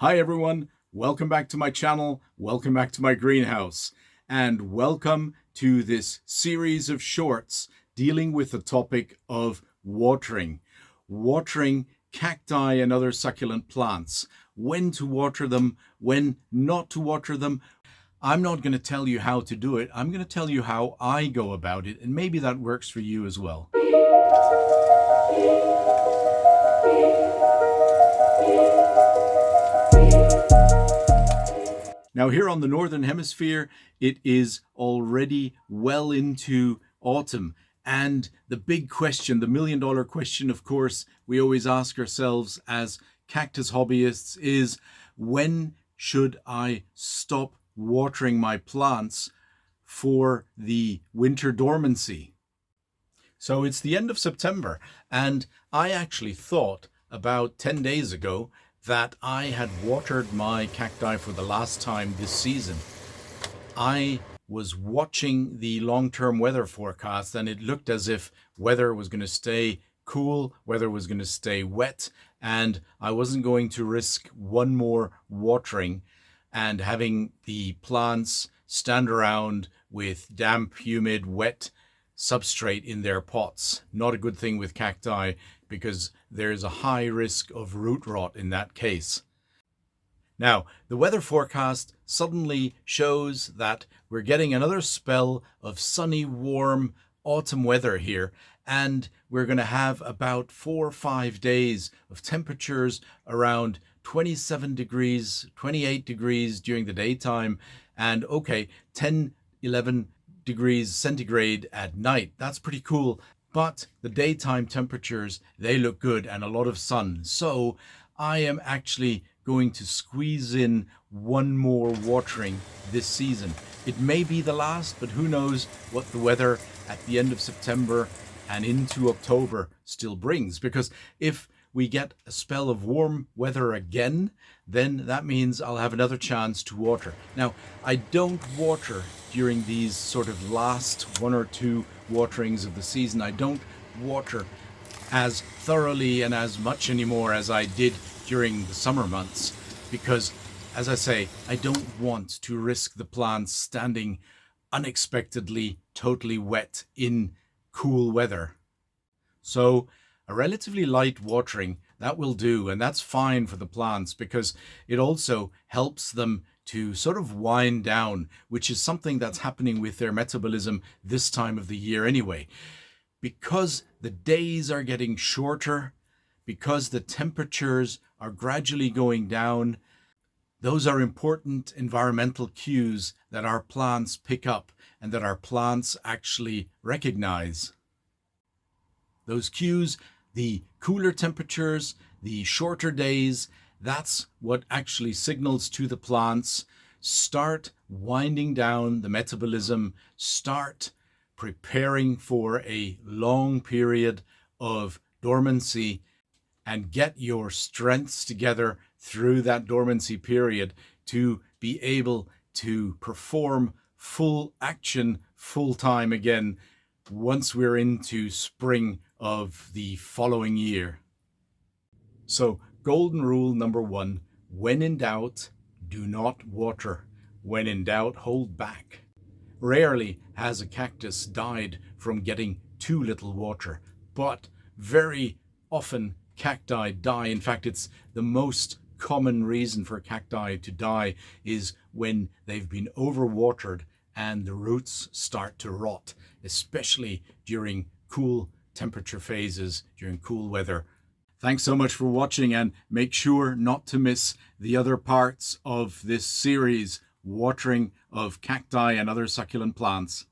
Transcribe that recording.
Hi everyone, welcome back to my channel, welcome back to my greenhouse, and welcome to this series of shorts dealing with the topic of watering. Watering cacti and other succulent plants. When to water them, when not to water them. I'm not going to tell you how to do it, I'm going to tell you how I go about it, and maybe that works for you as well. Now here on the Northern Hemisphere, it is already well into autumn. And the big question, the million-dollar question, of course, we always ask ourselves as cactus hobbyists is, when should I stop watering my plants for the winter dormancy? So it's the end of September, and I actually thought about 10 days ago that I had watered my cacti for the last time this season. I was watching the long-term weather forecast, and it looked as if weather was going to stay cool, weather was going to stay wet, and I wasn't going to risk one more watering and having the plants stand around with damp, humid, wet substrate in their pots. Not a good thing with cacti, because there's a high risk of root rot in that case. Now, the weather forecast suddenly shows that we're getting another spell of sunny, warm autumn weather here, and we're going to have about 4 or 5 days of temperatures around 27 degrees, 28 degrees during the daytime, and 10, 11 degrees centigrade at night. That's pretty cool. But the daytime temperatures, they look good, and a lot of sun. So I am actually going to squeeze in one more watering this season. It may be the last, but who knows what the weather at the end of September and into October still brings. Because if we get a spell of warm weather again, then that means I'll have another chance to water. Now, I don't water during these sort of last 1 or 2 waterings of the season. I don't water as thoroughly and as much anymore as I did during the summer months, because, as I say, I don't want to risk the plants standing unexpectedly totally wet in cool weather. So a relatively light watering, that will do, and that's fine for the plants because it also helps them to sort of wind down, which is something that's happening with their metabolism this time of the year anyway. Because the days are getting shorter, because the temperatures are gradually going down, those are important environmental cues that our plants pick up and that our plants actually recognize. Those cues, the cooler temperatures, the shorter days, that's what actually signals to the plants, start winding down the metabolism, start preparing for a long period of dormancy, and get your strengths together through that dormancy period to be able to perform full action full time again once we're into spring of the following year. So, golden rule number 1, when in doubt, do not water. When in doubt, hold back. Rarely has a cactus died from getting too little water, but very often cacti die. In fact, it's the most common reason for cacti to die is when they've been overwatered and the roots start to rot, especially during cool temperature phases, during cool weather. Thanks so much for watching, and make sure not to miss the other parts of this series, watering of cacti and other succulent plants.